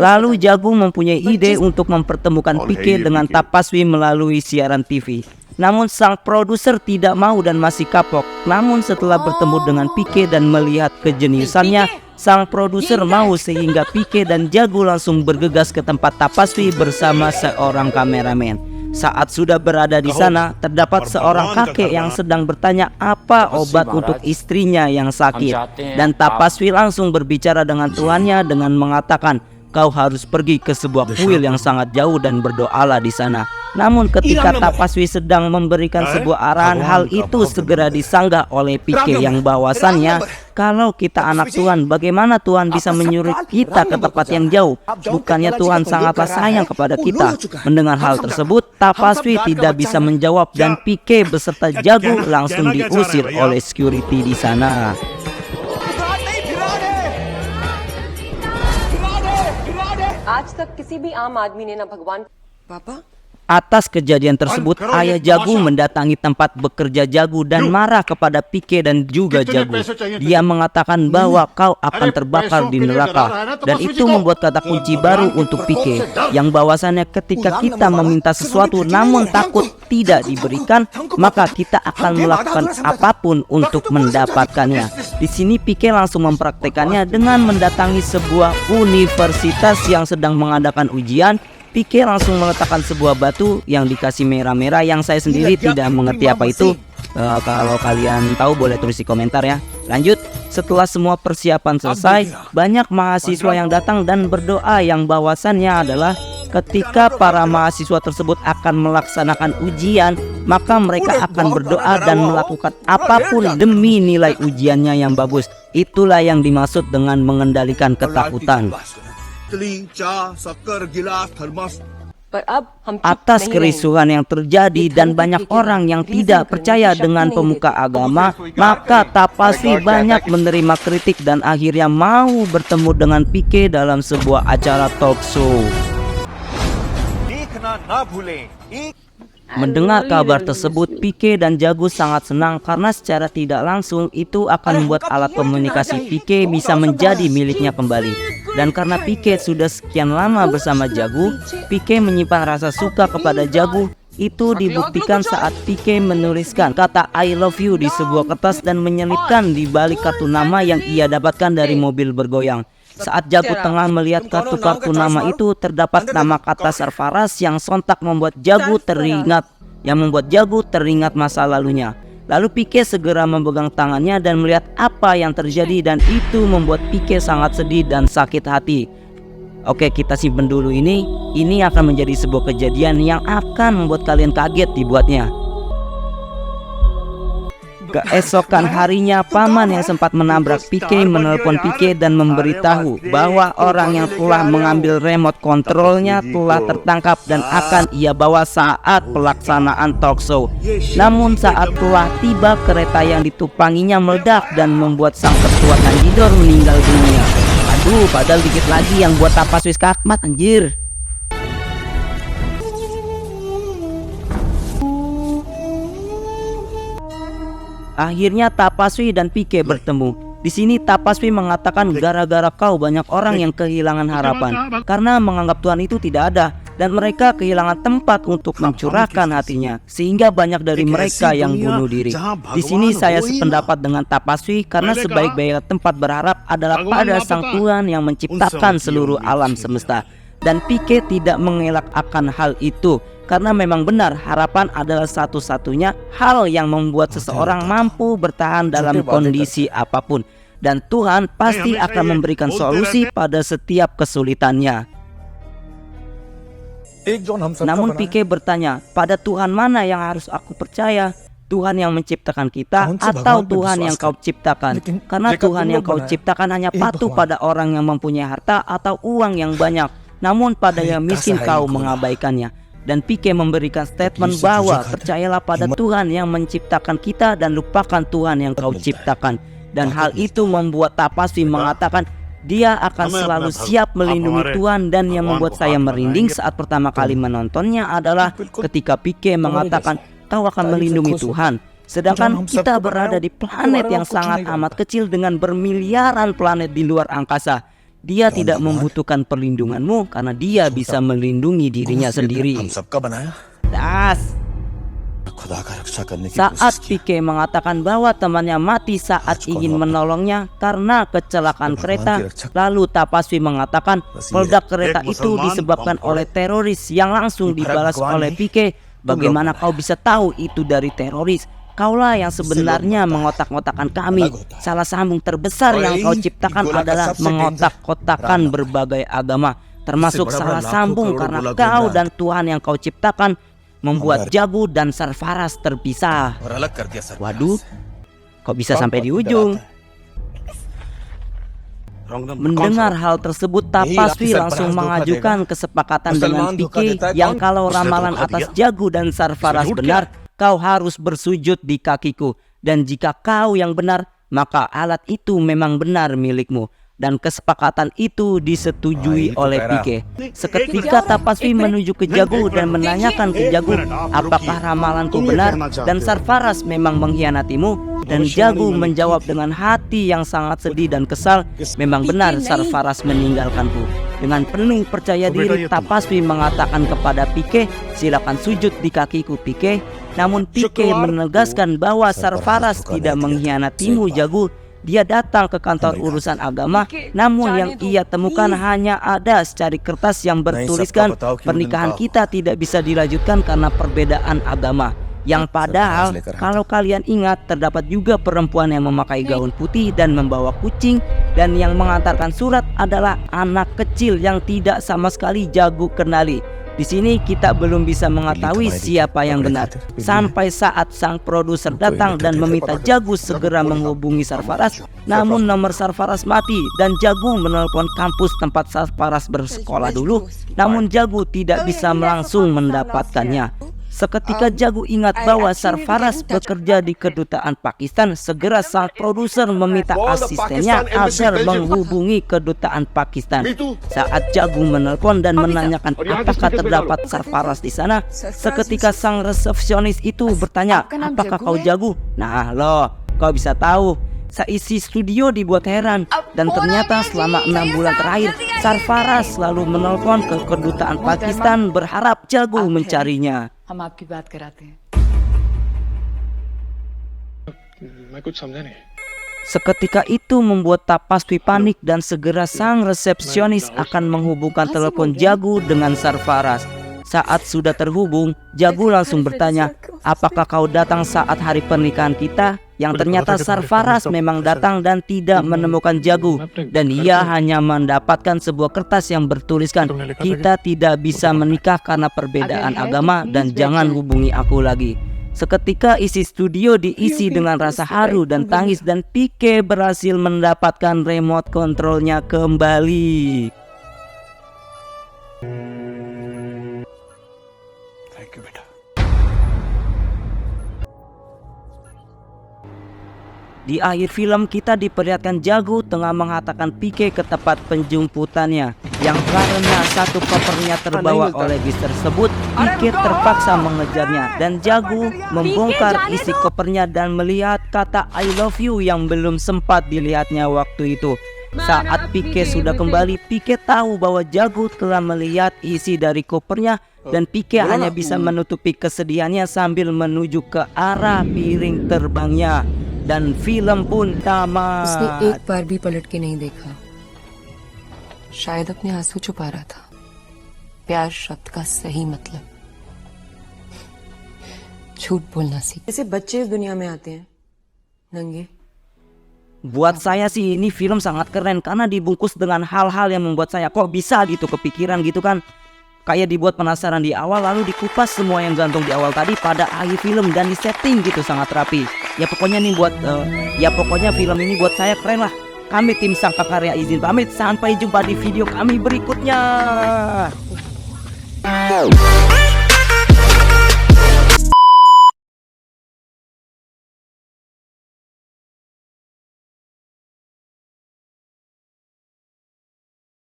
Lalu Jagung mempunyai ide untuk mempertemukan Pique dengan Tapaswi melalui siaran TV. Namun sang produser tidak mau dan masih kapok. Namun setelah bertemu dengan Pique dan melihat kejeniusannya, sang produser mau sehingga Pique dan Jagung langsung bergegas ke tempat Tapaswi bersama seorang kameramen. Saat sudah berada di sana, terdapat seorang kakek yang sedang bertanya apa obat untuk istrinya yang sakit. Dan Tapaswi langsung berbicara dengan tuannya dengan mengatakan, "Kau harus pergi ke sebuah kuil yang sangat jauh dan berdoalah di sana." Namun ketika Tapaswi sedang memberikan sebuah arahan, hal itu segera disanggah oleh Pique yang bahwasannya, kalau kita anak Tuhan, bagaimana Tuhan bisa menyuruh kita ke tempat yang jauh? Bukannya Tuhan sangatlah sayang kepada kita. Mendengar hal tersebut, Tapaswi tidak bisa menjawab dan Pique beserta Jagung langsung diusir oleh security di sana. Atas kejadian tersebut, ayah Jagung mendatangi tempat bekerja Jagung dan marah kepada Pique dan juga Jagung. Dia mengatakan bahwa kau akan terbakar di neraka. Dan itu membuat kata kunci baru untuk Pique, yang bahwasannya ketika kita meminta sesuatu namun takut tidak diberikan, maka kita akan melakukan apapun untuk mendapatkannya. Di sini Pique langsung mempraktekannya dengan mendatangi sebuah universitas yang sedang mengadakan ujian. Pique langsung meletakkan sebuah batu yang dikasih merah-merah yang saya sendiri tidak mengerti apa itu. Kalau kalian tahu boleh tulis di komentar ya. Lanjut, setelah semua persiapan selesai, banyak mahasiswa yang datang dan berdoa yang bahwasannya adalah ketika para mahasiswa tersebut akan melaksanakan ujian, maka mereka akan berdoa dan melakukan apapun demi nilai ujiannya yang bagus. Itulah yang dimaksud dengan mengendalikan ketakutan. Atas kerisuhan yang terjadi dan banyak orang yang tidak percaya dengan pemuka agama, maka Tapaswi banyak menerima kritik dan akhirnya mau bertemu dengan Pique dalam sebuah acara talk show. Mendengar kabar tersebut, Pique dan Jagung sangat senang karena secara tidak langsung itu akan membuat alat komunikasi Pique bisa menjadi miliknya kembali. Dan karena Pique sudah sekian lama bersama Jagung, Pique menyimpan rasa suka kepada Jagung. Itu dibuktikan saat Pique menuliskan kata I love you di sebuah kertas dan menyelipkan di balik kartu nama yang ia dapatkan dari mobil bergoyang. Saat Jagung tengah melihat kartu-kartu nama itu, terdapat nama kata Sarfaraz yang sontak membuat Jagung teringat masa lalunya. Lalu Pique segera memegang tangannya dan melihat apa yang terjadi, dan itu membuat Pique sangat sedih dan sakit hati. Oke, kita simpen dulu ini. Ini akan menjadi sebuah kejadian yang akan membuat kalian kaget dibuatnya. Keesokan harinya, paman yang sempat menabrak Pique menelpon Pique dan memberitahu bahwa orang yang telah mengambil remote kontrolnya telah tertangkap dan akan ia bawa saat pelaksanaan talk show. Namun saat telah tiba, kereta yang ditumpanginya meledak dan membuat sang ketua Tanjidor meninggal dunia. Aduh, padahal dikit lagi yang buat Tapaswi skakmat anjir. Akhirnya Tapaswi dan Pique bertemu. Di sini Tapaswi mengatakan gara-gara kau banyak orang yang kehilangan harapan karena menganggap Tuhan itu tidak ada, dan mereka kehilangan tempat untuk mencurahkan hatinya sehingga banyak dari mereka yang bunuh diri. Di sini saya sependapat dengan Tapaswi karena sebaik-baik tempat berharap adalah pada Sang Tuhan yang menciptakan seluruh alam semesta, dan Pique tidak mengelak akan hal itu. Karena memang benar harapan adalah satu-satunya hal yang membuat seseorang mampu bertahan dalam kondisi apapun. Dan Tuhan pasti akan memberikan solusi pada setiap kesulitannya. Namun Pique bertanya, pada Tuhan mana yang harus aku percaya? Tuhan yang menciptakan kita atau Tuhan yang kau ciptakan? Karena Tuhan yang kau ciptakan hanya patuh pada orang yang mempunyai harta atau uang yang banyak, namun pada yang miskin kau mengabaikannya. Dan Pique memberikan statement bahwa percayalah pada Tuhan yang menciptakan kita dan lupakan Tuhan yang kau ciptakan. Dan hal itu membuat Tapaswi mengatakan dia akan selalu siap melindungi Tuhan. Dan yang membuat saya merinding saat pertama kali menontonnya adalah ketika Pique mengatakan kau akan melindungi Tuhan, sedangkan kita berada di planet yang sangat amat kecil dengan bermiliaran planet di luar angkasa. Dia tidak membutuhkan perlindunganmu karena dia bisa melindungi dirinya sendiri. Das. Saat Pike mengatakan bahwa temannya mati saat ingin menolongnya karena kecelakaan kereta, lalu Tapaswi mengatakan peledak kereta itu disebabkan oleh teroris yang langsung dibalas oleh Pike. Bagaimana kau bisa tahu itu dari teroris? Kaulah yang sebenarnya mengotak-ngotakan kami. Salah sambung terbesar yang kau ciptakan adalah mengotak-kotakan berbagai agama, termasuk salah sambung karena kau dan Tuhan yang kau ciptakan membuat Jagu dan Sarfaraz terpisah. Waduh, kok bisa sampai di ujung? Mendengar hal tersebut, Tapaswi langsung mengajukan kesepakatan dengan Pike yang kalau ramalan atas Jagu dan Sarfaraz benar, kau harus bersujud di kakiku. Dan jika kau yang benar, maka alat itu memang benar milikmu. Dan kesepakatan itu disetujui oleh Pike. Seketika Tapaswi menuju ke Jagu dan menanyakan ke Jagu, apakah ramalanku benar dan Sarfaraz memang mengkhianatimu? Dan Jagu menjawab dengan hati yang sangat sedih dan kesal, memang benar Sarfaraz meninggalkanku. Dengan penuh percaya diri, Tapaswi mengatakan kepada Pike, silakan sujud di kakiku Pike. Namun Pike menegaskan bahwa Sarfaraz tidak mengkhianatimu Jagu. Dia datang ke kantor urusan agama, namun yang ia temukan hanya ada secari kertas yang bertuliskan pernikahan kita tidak bisa dilanjutkan karena perbedaan agama. Yang padahal kalau kalian ingat, terdapat juga perempuan yang memakai gaun putih dan membawa kucing, dan yang mengantarkan surat adalah anak kecil yang tidak sama sekali Jagu kenali. Di sini kita belum bisa mengetahui siapa yang benar sampai saat sang produser datang dan meminta Jagu segera menghubungi Sarfaraz. Namun nomor Sarfaraz mati dan Jagu menelpon kampus tempat Sarfaraz bersekolah dulu. Namun Jagu tidak bisa langsung mendapatkannya. Seketika Jagu ingat bahwa Sarfaraz bekerja di kedutaan Pakistan, segera sang produser meminta asistennya agar menghubungi kedutaan Pakistan. Saat Jagu menelpon dan menanyakan apakah terdapat Sarfaraz di sana, seketika sang resepsionis itu bertanya, apakah kau Jagu? Nah lo, kau bisa tahu. Seisi studio dibuat heran, dan ternyata selama 6 bulan terakhir Sarfaraz selalu menelpon ke kedutaan Pakistan berharap Jagu mencarinya. Seketika itu membuat Tapaswi panik dan segera sang resepsionis akan menghubungkan telepon Jagu dengan Sarfaraz. Saat sudah terhubung, Jagu langsung bertanya, apakah kau datang saat hari pernikahan kita? Yang ternyata Sarfaraz memang datang dan tidak menemukan Jagu, dan ia hanya mendapatkan sebuah kertas yang bertuliskan, kita tidak bisa menikah karena perbedaan agama dan jangan hubungi aku lagi. Seketika isi studio diisi dengan rasa haru dan tangis, dan Pike berhasil mendapatkan remote controlnya kembali. Di akhir film kita diperlihatkan Jagu tengah menghantarkan Pike ke tempat penjemputannya, yang karena satu kopernya terbawa oleh bis tersebut, Pike terpaksa mengejarnya, dan Jagu membongkar isi kopernya dan melihat kata I love you yang belum sempat dilihatnya waktu itu. Saat Pike sudah kembali, Pike tahu bahwa Jagu telah melihat isi dari kopernya, dan Pike hanya bisa menutupi kesedihannya sambil menuju ke arah piring terbangnya. Dan film pun tamat. उसने एक बार भी पलट के नहीं देखा, शायद अपने आंसू छुपा रहा था। प्यार शब्द का सही मतलब झूठ बोलना सीख। जैसे बच्चे इस दुनिया में आते हैं नंगे। Buat saya sih ini film sangat keren karena dibungkus dengan hal-hal yang membuat saya kok bisa gitu kepikiran gitu kan. Kayak dibuat penasaran di awal, lalu dikupas semua yang gantung di awal tadi pada akhir film dan disetting gitu sangat rapi. Ya pokoknya nih pokoknya film ini buat saya keren lah. Kami tim Sangka Karya izin pamit, sampai jumpa di video kami berikutnya.